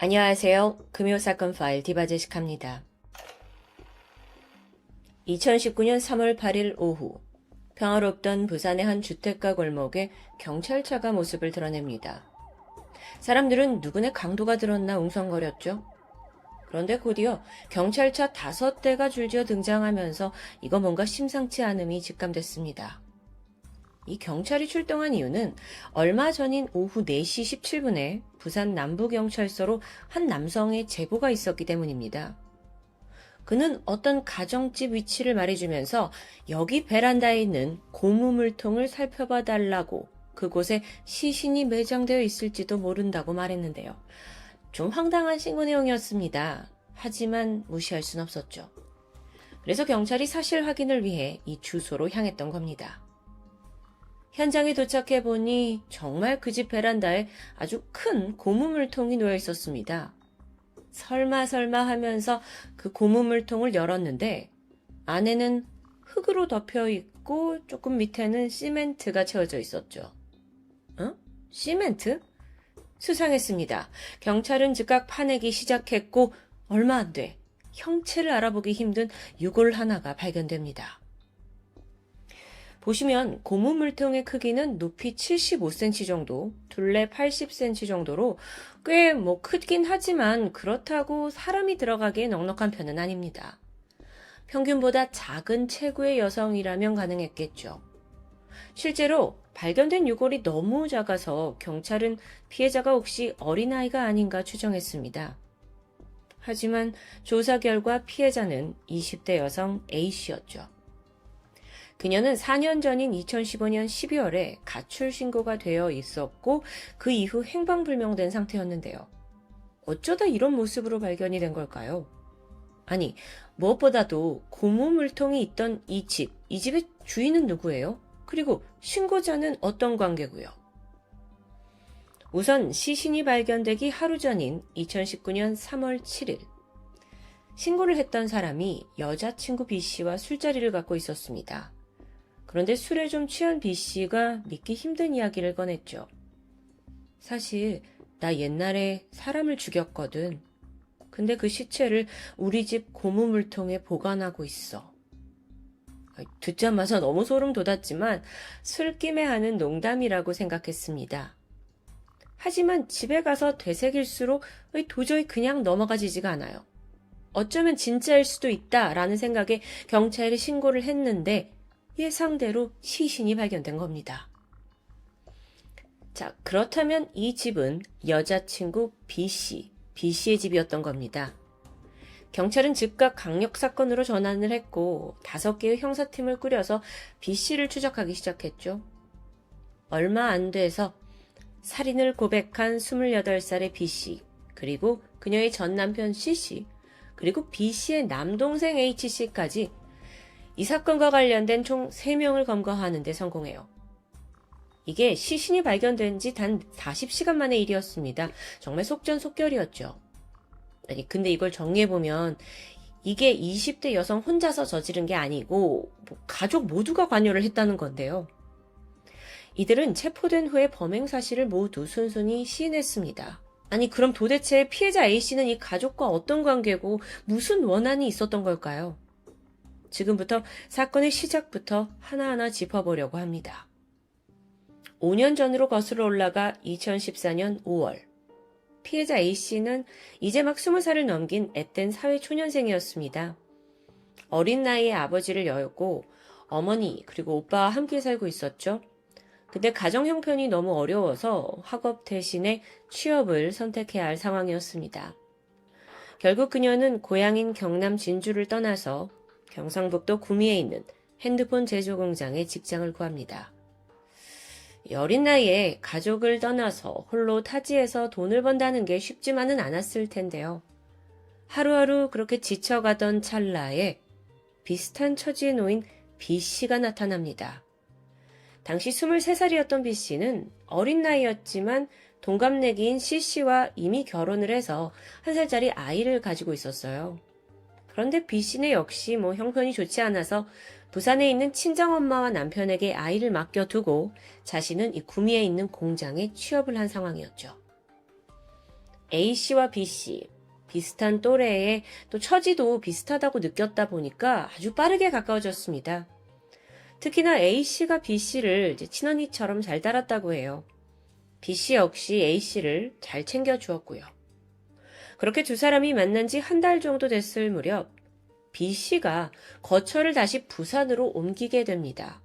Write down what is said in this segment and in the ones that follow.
안녕하세요. 금요사건 파일 디바제식합니다. 2019년 3월 8일 오후 평화롭던 부산의 한 주택가 골목에 경찰차가 모습을 드러냅니다. 사람들은 누구네 강도가 들었나 웅성거렸죠. 그런데 곧이어 경찰차 5대가 줄지어 등장하면서 이거 뭔가 심상치 않음이 직감됐습니다. 이 경찰이 출동한 이유는 얼마 전인 오후 4시 17분에 부산 남부경찰서로 한 남성의 제보가 있었기 때문입니다. 그는 어떤 가정집 위치를 말해주면서 여기 베란다에 있는 고무물통을 살펴봐 달라고 그곳에 시신이 매장되어 있을지도 모른다고 말했는데요. 좀 황당한 신고 내용이었습니다. 하지만 무시할 순 없었죠. 그래서 경찰이 사실 확인을 위해 이 주소로 향했던 겁니다. 현장에 도착해 보니 정말 그 집 베란다에 아주 큰 고무물통이 놓여 있었습니다. 설마 하면서 그 고무물통을 열었는데 안에는 흙으로 덮여 있고 조금 밑에는 시멘트가 채워져 있었죠. 시멘트? 수상했습니다. 경찰은 즉각 파내기 시작했고 얼마 안 돼 형체를 알아보기 힘든 유골 하나가 발견됩니다. 보시면 고무 물통의 크기는 높이 75cm 정도, 둘레 80cm 정도로 꽤 크긴 하지만 그렇다고 사람이 들어가기에 넉넉한 편은 아닙니다. 평균보다 작은 체구의 여성이라면 가능했겠죠. 실제로 발견된 유골이 너무 작아서 경찰은 피해자가 혹시 어린아이가 아닌가 추정했습니다. 하지만 조사 결과 피해자는 20대 여성 A씨였죠. 그녀는 4년 전인 2015년 12월에 가출 신고가 되어 있었고 그 이후 행방불명된 상태였는데요. 어쩌다 이런 모습으로 발견이 된 걸까요? 아니, 무엇보다도 고무 물통이 있던 이 집의 주인은 누구예요? 그리고 신고자는 어떤 관계고요? 우선 시신이 발견되기 하루 전인 2019년 3월 7일 신고를 했던 사람이 여자친구 B씨와 술자리를 갖고 있었습니다. 그런데 술에 좀 취한 B씨가 믿기 힘든 이야기를 꺼냈죠. 사실 나 옛날에 사람을 죽였거든. 근데 그 시체를 우리 집 고무물통에 보관하고 있어. 듣자마자 너무 소름 돋았지만 술김에 하는 농담이라고 생각했습니다. 하지만 집에 가서 되새길수록 도저히 그냥 넘어가지지가 않아요. 어쩌면 진짜일 수도 있다라는 생각에 경찰에 신고를 했는데 예상대로 시신이 발견된 겁니다. 자, 그렇다면 이 집은 여자친구 B씨의 집이었던 겁니다. 경찰은 즉각 강력사건으로 전환을 했고 5개의 형사팀을 꾸려서 B씨를 추적하기 시작했죠. 얼마 안 돼서 살인을 고백한 28살의 B씨, 그리고 그녀의 전 남편 C씨, 그리고 B씨의 남동생 H씨까지 이 사건과 관련된 총 3명을 검거하는 데 성공해요. 이게 시신이 발견된 지 단 40시간 만의 일이었습니다. 정말 속전속결이었죠. 아니, 근데 이걸 정리해보면 이게 20대 여성 혼자서 저지른 게 아니고 가족 모두가 관여를 했다는 건데요. 이들은 체포된 후에 범행 사실을 모두 순순히 시인했습니다. 아니, 그럼 도대체 피해자 A씨는 이 가족과 어떤 관계고 무슨 원한이 있었던 걸까요? 지금부터 사건의 시작부터 하나하나 짚어보려고 합니다. 5년 전으로 거슬러 올라가 2014년 5월. 피해자 A씨는 이제 막 20살을 넘긴 앳된 사회초년생이었습니다. 어린 나이에 아버지를 여였고 어머니 그리고 오빠와 함께 살고 있었죠. 근데 가정 형편이 너무 어려워서 학업 대신에 취업을 선택해야 할 상황이었습니다. 결국 그녀는 고향인 경남 진주를 떠나서 경상북도 구미에 있는 핸드폰 제조 공장에 직장을 구합니다. 어린 나이에 가족을 떠나서 홀로 타지에서 돈을 번다는 게 쉽지만은 않았을 텐데요. 하루하루 그렇게 지쳐가던 찰나에 비슷한 처지에 놓인 B씨가 나타납니다. 당시 23살이었던 B씨는 어린 나이였지만 동갑내기인 C씨와 이미 결혼을 해서 1살짜리 아이를 가지고 있었어요. 그런데 B씨는 역시 형편이 좋지 않아서 부산에 있는 친정엄마와 남편에게 아이를 맡겨두고 자신은 이 구미에 있는 공장에 취업을 한 상황이었죠. A씨와 B씨, 비슷한 또래에 또 처지도 비슷하다고 느꼈다 보니까 아주 빠르게 가까워졌습니다. 특히나 A씨가 B씨를 친언니처럼 잘 따랐다고 해요. B씨 역시 A씨를 잘 챙겨주었고요. 그렇게 두 사람이 만난 지 한 달 정도 됐을 무렵 B씨가 거처를 다시 부산으로 옮기게 됩니다.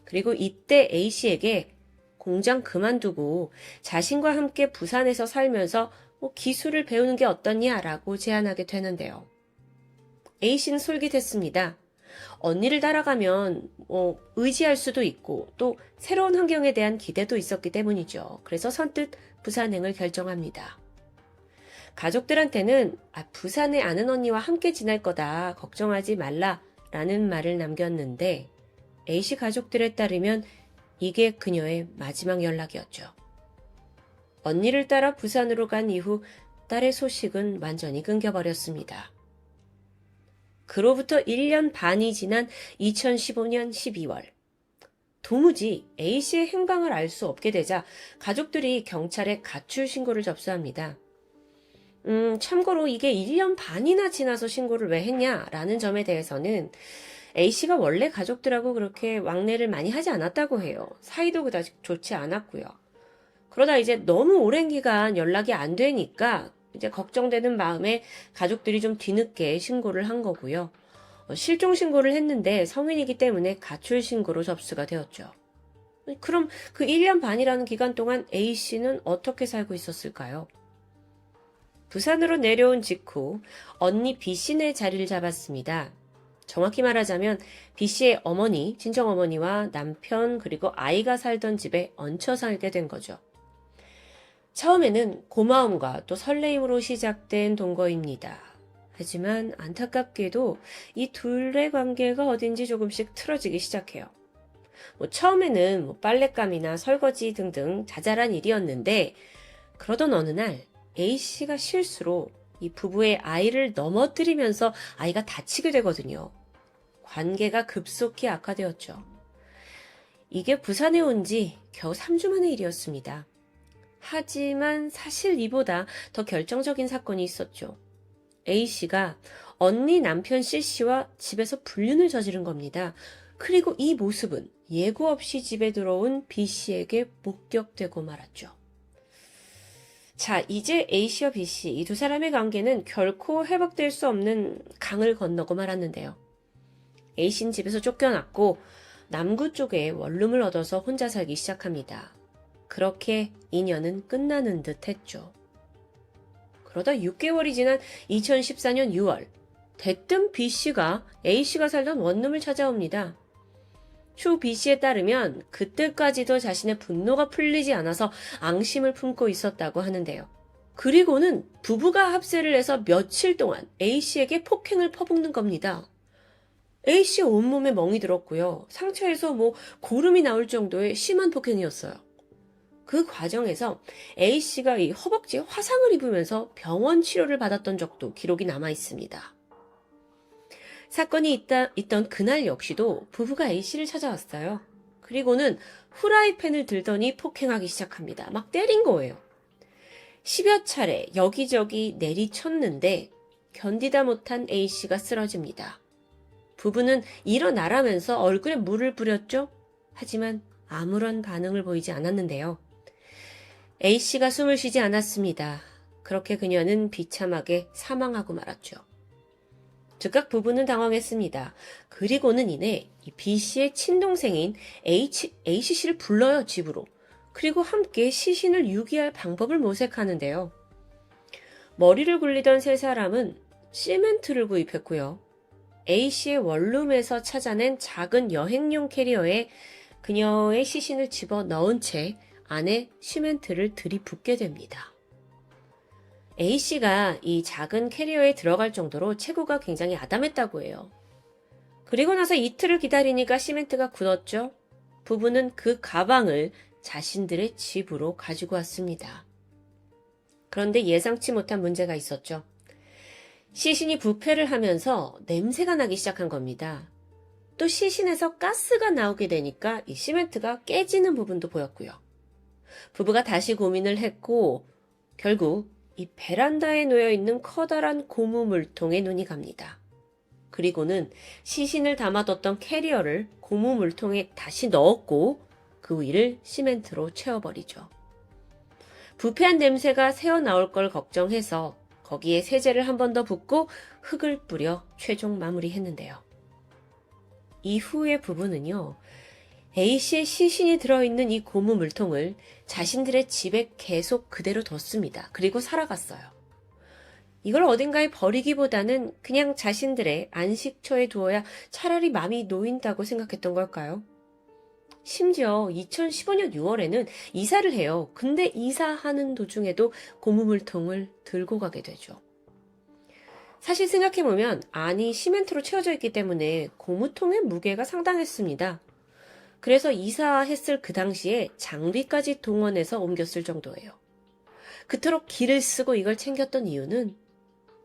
그리고 이때 A씨에게 공장 그만두고 자신과 함께 부산에서 살면서 기술을 배우는 게 어떻냐라고 제안하게 되는데요. A씨는 솔깃했습니다. 언니를 따라가면 의지할 수도 있고 또 새로운 환경에 대한 기대도 있었기 때문이죠. 그래서 선뜻 부산행을 결정합니다. 가족들한테는 부산에 아는 언니와 함께 지낼 거다. 걱정하지 말라라는 말을 남겼는데 A씨 가족들에 따르면 이게 그녀의 마지막 연락이었죠. 언니를 따라 부산으로 간 이후 딸의 소식은 완전히 끊겨버렸습니다. 그로부터 1년 반이 지난 2015년 12월. 도무지 A씨의 행방을 알 수 없게 되자 가족들이 경찰에 가출 신고를 접수합니다. 참고로 이게 1년 반이나 지나서 신고를 왜 했냐라는 점에 대해서는 A씨가 원래 가족들하고 그렇게 왕래를 많이 하지 않았다고 해요. 사이도 그다지 좋지 않았고요. 그러다 이제 너무 오랜 기간 연락이 안 되니까 이제 걱정되는 마음에 가족들이 좀 뒤늦게 신고를 한 거고요. 실종 신고를 했는데 성인이기 때문에 가출 신고로 접수가 되었죠. 그럼 그 1년 반이라는 기간 동안 A씨는 어떻게 살고 있었을까요? 부산으로 내려온 직후 언니 B씨네 자리를 잡았습니다. 정확히 말하자면 B씨의 어머니, 친정어머니와 남편 그리고 아이가 살던 집에 얹혀 살게 된 거죠. 처음에는 고마움과 또 설레임으로 시작된 동거입니다. 하지만 안타깝게도 이 둘의 관계가 어딘지 조금씩 틀어지기 시작해요. 처음에는 빨랫감이나 설거지 등등 자잘한 일이었는데 그러던 어느 날 A씨가 실수로 이 부부의 아이를 넘어뜨리면서 아이가 다치게 되거든요. 관계가 급속히 악화되었죠. 이게 부산에 온 지 겨우 3주 만의 일이었습니다. 하지만 사실 이보다 더 결정적인 사건이 있었죠. A씨가 언니 남편 C씨와 집에서 불륜을 저지른 겁니다. 그리고 이 모습은 예고 없이 집에 들어온 B씨에게 목격되고 말았죠. 자, 이제 A씨와 B씨, 이 두 사람의 관계는 결코 회복될 수 없는 강을 건너고 말았는데요. A씨는 집에서 쫓겨났고 남구 쪽에 원룸을 얻어서 혼자 살기 시작합니다. 그렇게 인연은 끝나는 듯 했죠. 그러다 6개월이 지난 2014년 6월, 대뜸 B씨가 A씨가 살던 원룸을 찾아옵니다. 추 B씨에 따르면 그때까지도 자신의 분노가 풀리지 않아서 앙심을 품고 있었다고 하는데요. 그리고는 부부가 합세를 해서 며칠 동안 A씨에게 폭행을 퍼붓는 겁니다. A씨 온몸에 멍이 들었고요. 상처에서 고름이 나올 정도의 심한 폭행이었어요. 그 과정에서 A씨가 이 허벅지에 화상을 입으면서 병원 치료를 받았던 적도 기록이 남아 있습니다. 사건이 있던 그날 역시도 부부가 A씨를 찾아왔어요. 그리고는 후라이팬을 들더니 폭행하기 시작합니다. 막 때린 거예요. 10여 차례 여기저기 내리쳤는데 견디다 못한 A씨가 쓰러집니다. 부부는 일어나라면서 얼굴에 물을 뿌렸죠. 하지만 아무런 반응을 보이지 않았는데요. A씨가 숨을 쉬지 않았습니다. 그렇게 그녀는 비참하게 사망하고 말았죠. 즉각 부부는 당황했습니다. 그리고는 이내 B씨의 친동생인 H씨를 불러요, 집으로. 그리고 함께 시신을 유기할 방법을 모색하는데요. 머리를 굴리던 세 사람은 시멘트를 구입했고요. A씨의 원룸에서 찾아낸 작은 여행용 캐리어에 그녀의 시신을 집어 넣은 채 안에 시멘트를 들이붓게 됩니다. A씨가 이 작은 캐리어에 들어갈 정도로 체구가 굉장히 아담했다고 해요. 그리고 나서 이틀을 기다리니까 시멘트가 굳었죠. 부부는 그 가방을 자신들의 집으로 가지고 왔습니다. 그런데 예상치 못한 문제가 있었죠. 시신이 부패를 하면서 냄새가 나기 시작한 겁니다. 또 시신에서 가스가 나오게 되니까 이 시멘트가 깨지는 부분도 보였고요. 부부가 다시 고민을 했고 결국 이 베란다에 놓여 있는 커다란 고무 물통에 눈이 갑니다. 그리고는 시신을 담아뒀던 캐리어를 고무 물통에 다시 넣었고 그 위를 시멘트로 채워버리죠. 부패한 냄새가 새어나올 걸 걱정해서 거기에 세제를 한 번 더 붓고 흙을 뿌려 최종 마무리했는데요. 이후에 부부는요, A씨의 시신이 들어있는 이 고무 물통을 자신들의 집에 계속 그대로 뒀습니다. 그리고 살아갔어요. 이걸 어딘가에 버리기보다는 그냥 자신들의 안식처에 두어야 차라리 마음이 놓인다고 생각했던 걸까요? 심지어 2015년 6월에는 이사를 해요. 근데 이사하는 도중에도 고무물통을 들고 가게 되죠. 사실 생각해보면 안이 시멘트로 채워져 있기 때문에 고무통의 무게가 상당했습니다. 그래서 이사했을 그 당시에 장비까지 동원해서 옮겼을 정도예요. 그토록 기를 쓰고 이걸 챙겼던 이유는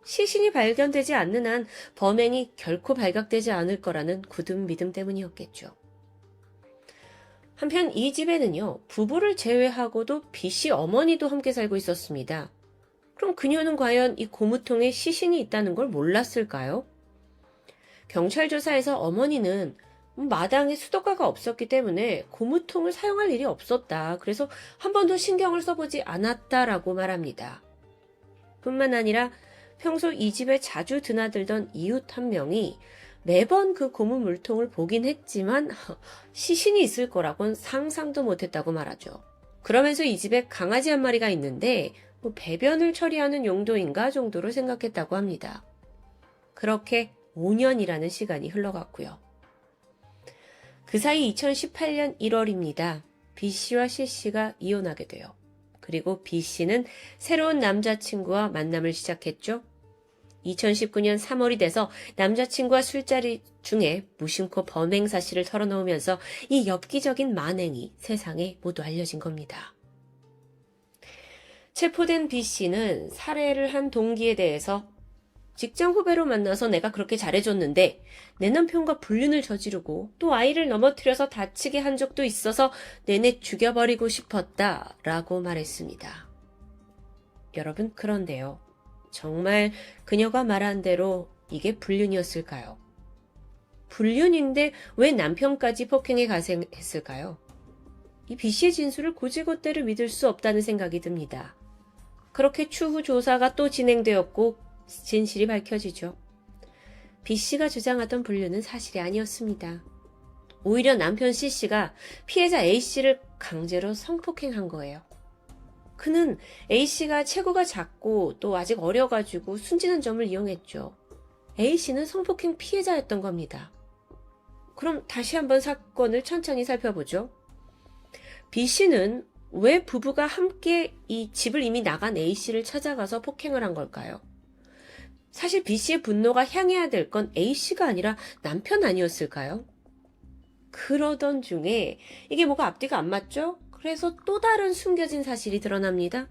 시신이 발견되지 않는 한 범행이 결코 발각되지 않을 거라는 굳은 믿음 때문이었겠죠. 한편 이 집에는요, 부부를 제외하고도 B씨 어머니도 함께 살고 있었습니다. 그럼 그녀는 과연 이 고무통에 시신이 있다는 걸 몰랐을까요? 경찰 조사에서 어머니는 마당에 수도가가 없었기 때문에 고무통을 사용할 일이 없었다. 그래서 한 번도 신경을 써보지 않았다라고 말합니다. 뿐만 아니라 평소 이 집에 자주 드나들던 이웃 한 명이 매번 그 고무 물통을 보긴 했지만 시신이 있을 거라고는 상상도 못했다고 말하죠. 그러면서 이 집에 강아지 한 마리가 있는데 배변을 처리하는 용도인가 정도로 생각했다고 합니다. 그렇게 5년이라는 시간이 흘러갔고요. 그 사이 2018년 1월입니다. B씨와 C씨가 이혼하게 돼요. 그리고 B씨는 새로운 남자친구와 만남을 시작했죠. 2019년 3월이 돼서 남자친구와 술자리 중에 무심코 범행 사실을 털어놓으면서 이 엽기적인 만행이 세상에 모두 알려진 겁니다. 체포된 B씨는 살해를 한 동기에 대해서 직장 후배로 만나서 내가 그렇게 잘해줬는데 내 남편과 불륜을 저지르고 또 아이를 넘어뜨려서 다치게 한 적도 있어서 내내 죽여버리고 싶었다 라고 말했습니다. 여러분, 그런데요. 정말 그녀가 말한 대로 이게 불륜이었을까요? 불륜인데 왜 남편까지 폭행에 가세했을까요? 이 B씨의 진술을 곧이곧대로 믿을 수 없다는 생각이 듭니다. 그렇게 추후 조사가 또 진행되었고 진실이 밝혀지죠. B씨가 주장하던 불륜은 사실이 아니었습니다. 오히려 남편 C씨가 피해자 A씨를 강제로 성폭행한 거예요. 그는 A씨가 체구가 작고 또 아직 어려가지고 순진한 점을 이용했죠. A씨는 성폭행 피해자였던 겁니다. 그럼 다시 한번 사건을 천천히 살펴보죠. B씨는 왜 부부가 함께 이 집을 이미 나간 A씨를 찾아가서 폭행을 한 걸까요? 사실 B씨의 분노가 향해야 될 건 A씨가 아니라 남편 아니었을까요? 그러던 중에 이게 뭐가 앞뒤가 안 맞죠? 그래서 또 다른 숨겨진 사실이 드러납니다.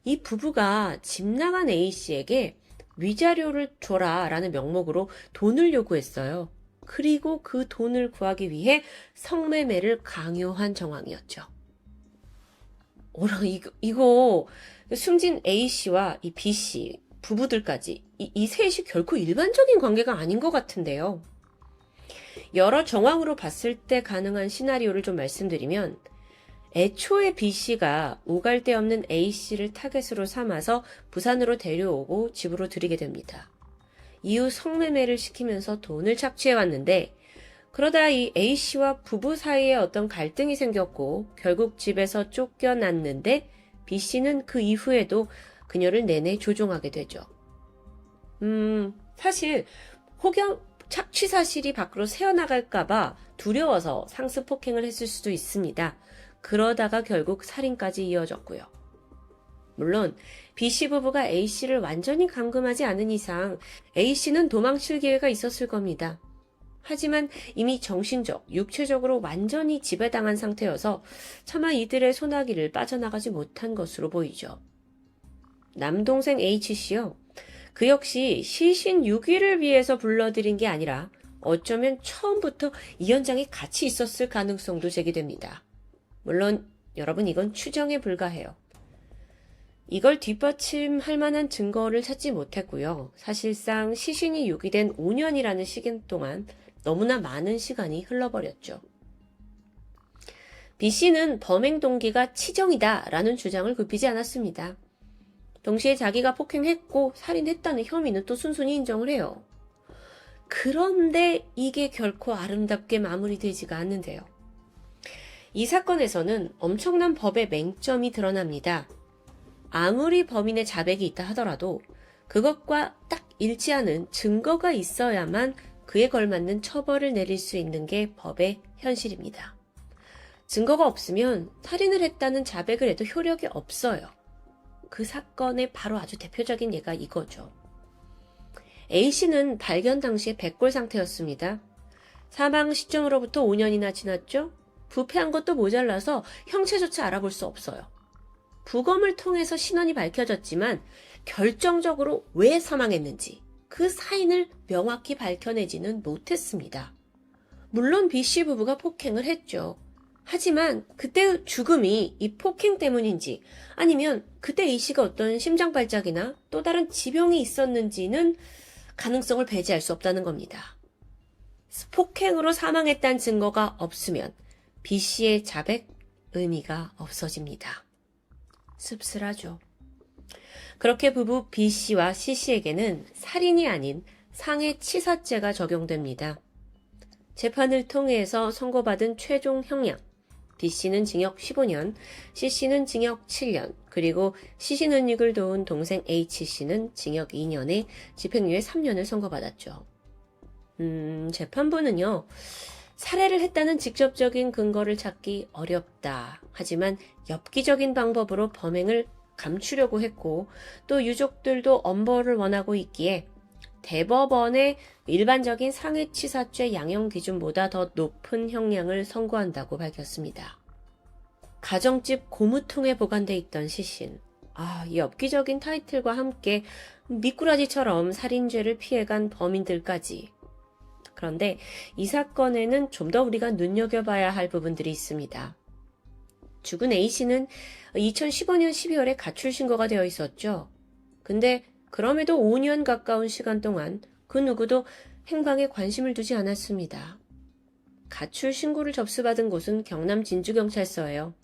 이 부부가 집 나간 A씨에게 위자료를 줘라 라는 명목으로 돈을 요구했어요. 그리고 그 돈을 구하기 위해 성매매를 강요한 정황이었죠. 이거 숨진 A씨와 이 B씨 부부들까지 이 셋이 결코 일반적인 관계가 아닌 것 같은데요. 여러 정황으로 봤을 때 가능한 시나리오를 좀 말씀드리면 애초에 B씨가 오갈 데 없는 A씨를 타겟으로 삼아서 부산으로 데려오고 집으로 들이게 됩니다. 이후 성매매를 시키면서 돈을 착취해왔는데 그러다 이 A씨와 부부 사이에 어떤 갈등이 생겼고 결국 집에서 쫓겨났는데 B씨는 그 이후에도 그녀를 내내 조종하게 되죠. 사실 혹여 착취 사실이 밖으로 새어나갈까봐 두려워서 상습 폭행을 했을 수도 있습니다. 그러다가 결국 살인까지 이어졌고요. 물론 B씨 부부가 A씨를 완전히 감금하지 않은 이상 A씨는 도망칠 기회가 있었을 겁니다. 하지만 이미 정신적, 육체적으로 완전히 지배당한 상태여서 차마 이들의 소나기를 빠져나가지 못한 것으로 보이죠. 남동생 H씨요. 그 역시 시신 유기를 위해서 불러들인 게 아니라 어쩌면 처음부터 이 현장에 같이 있었을 가능성도 제기됩니다. 물론 여러분 이건 추정에 불과해요. 이걸 뒷받침할 만한 증거를 찾지 못했고요. 사실상 시신이 유기된 5년이라는 시간 동안 너무나 많은 시간이 흘러버렸죠. B씨는 범행 동기가 치정이다 라는 주장을 굽히지 않았습니다. 동시에 자기가 폭행했고 살인했다는 혐의는 또 순순히 인정을 해요. 그런데 이게 결코 아름답게 마무리되지가 않는데요. 이 사건에서는 엄청난 법의 맹점이 드러납니다. 아무리 범인의 자백이 있다 하더라도 그것과 딱 일치하는 증거가 있어야만 그에 걸맞는 처벌을 내릴 수 있는 게 법의 현실입니다. 증거가 없으면 살인을 했다는 자백을 해도 효력이 없어요. 그 사건의 바로 아주 대표적인 예가 이거죠. A씨는 발견 당시에 백골 상태였습니다. 사망 시점으로부터 5년이나 지났죠? 부패한 것도 모자라서 형체조차 알아볼 수 없어요. 부검을 통해서 신원이 밝혀졌지만 결정적으로 왜 사망했는지 그 사인을 명확히 밝혀내지는 못했습니다. 물론 B씨 부부가 폭행을 했죠. 하지만 그때의 죽음이 이 폭행 때문인지 아니면 그때 A씨가 어떤 심장발작이나 또 다른 지병이 있었는지는 가능성을 배제할 수 없다는 겁니다. 폭행으로 사망했다는 증거가 없으면 B씨의 자백 의미가 없어집니다. 씁쓸하죠. 그렇게 부부 B씨와 C씨에게는 살인이 아닌 상해치사죄가 적용됩니다. 재판을 통해서 선고받은 최종 형량, B씨는 징역 15년, C씨는 징역 7년, 그리고 시신은닉을 도운 동생 H씨는 징역 2년에 집행유예 3년을 선고받았죠. 재판부는요, 살해를 했다는 직접적인 근거를 찾기 어렵다. 하지만 엽기적인 방법으로 범행을 감추려고 했고, 또 유족들도 엄벌을 원하고 있기에 대법원의 일반적인 상해치사죄 양형 기준보다 더 높은 형량을 선고한다고 밝혔습니다. 가정집 고무통에 보관돼 있던 시신. 이 엽기적인 타이틀과 함께 미꾸라지처럼 살인죄를 피해간 범인들까지. 그런데 이 사건에는 좀 더 우리가 눈여겨봐야 할 부분들이 있습니다. 죽은 A씨는 2015년 12월에 가출 신고가 되어 있었죠. 근데 그럼에도 5년 가까운 시간 동안 그 누구도 행방에 관심을 두지 않았습니다. 가출 신고를 접수받은 곳은 경남 진주경찰서예요.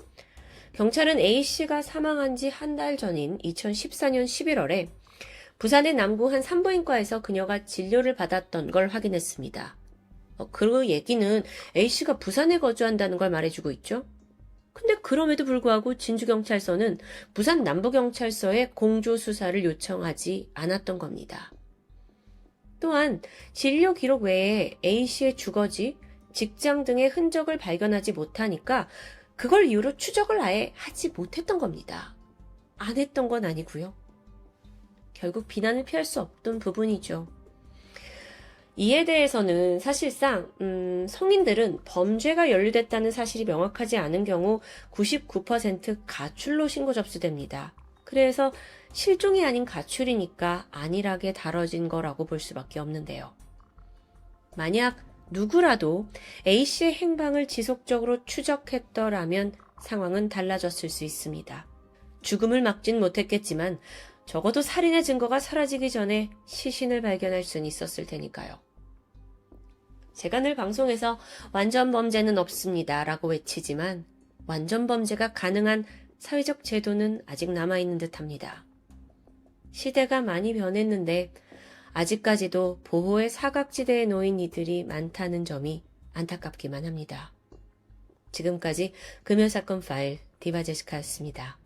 경찰은 A씨가 사망한 지 한 달 전인 2014년 11월에 부산의 남구 한 산부인과에서 그녀가 진료를 받았던 걸 확인했습니다. 그 얘기는 A씨가 부산에 거주한다는 걸 말해주고 있죠. 근데 그럼에도 불구하고 진주경찰서는 부산 남부경찰서에 공조 수사를 요청하지 않았던 겁니다. 또한 진료 기록 외에 A씨의 주거지, 직장 등의 흔적을 발견하지 못하니까 그걸 이유로 추적을 아예 하지 못했던 겁니다. 안 했던 건 아니고요. 결국 비난을 피할 수 없던 부분이죠. 이에 대해서는 사실상 성인들은 범죄가 연루됐다는 사실이 명확하지 않은 경우 99% 가출로 신고 접수됩니다. 그래서 실종이 아닌 가출이니까 안일하게 다뤄진 거라고 볼 수밖에 없는데요. 만약 누구라도 A씨의 행방을 지속적으로 추적했더라면 상황은 달라졌을 수 있습니다. 죽음을 막진 못했겠지만 적어도 살인의 증거가 사라지기 전에 시신을 발견할 수는 있었을 테니까요. 제가 늘 방송에서 완전 범죄는 없습니다 라고 외치지만 완전 범죄가 가능한 사회적 제도는 아직 남아있는 듯합니다. 시대가 많이 변했는데 아직까지도 보호의 사각지대에 놓인 이들이 많다는 점이 안타깝기만 합니다. 지금까지 금요사건 파일 디바제시카였습니다.